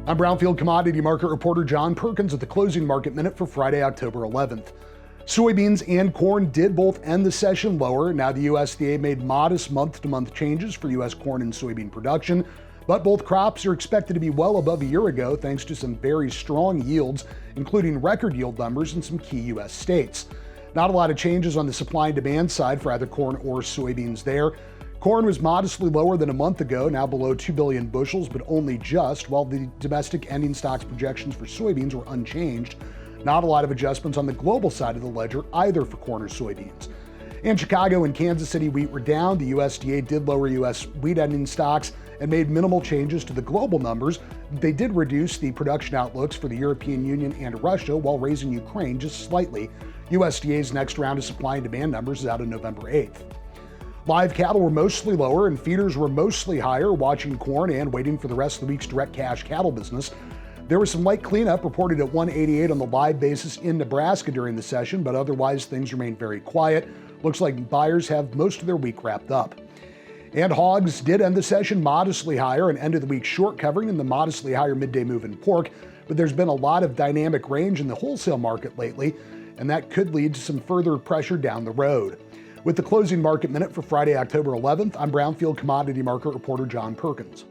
I'm Brownfield commodity market reporter John Perkins at the closing market minute for Friday, October 11th. Soybeans and corn did both end the session lower. Now the USDA made modest month-to-month changes for U.S. corn and soybean production, but both crops are expected to be well above a year ago thanks to some very strong yields, including record yield numbers in some key U.S. states. Not a lot of changes on the supply and demand side for either corn or soybeans there. Corn was modestly lower than a month ago, now below 2 billion bushels, but only just, while the domestic ending stocks projections for soybeans were unchanged. Not a lot of adjustments on the global side of the ledger either for corn or soybeans. In Chicago and Kansas City, wheat were down. The USDA did lower U.S. wheat ending stocks and made minimal changes to the global numbers. They did reduce the production outlooks for the European Union and Russia while raising Ukraine just slightly. USDA's next round of supply and demand numbers is out on November 8th. Live cattle were mostly lower and feeders were mostly higher, watching corn and waiting for the rest of the week's direct cash cattle business. There was some light cleanup reported at 188 on the live basis in Nebraska during the session, but otherwise things remain very quiet. Looks like buyers have most of their week wrapped up. And hogs did end the session modestly higher and ended the week short covering in the modestly higher midday move in pork, but there's been a lot of dynamic range in the wholesale market lately, and that could lead to some further pressure down the road. With the closing market minute for Friday, October 11th, I'm Brownfield commodity market reporter John Perkins.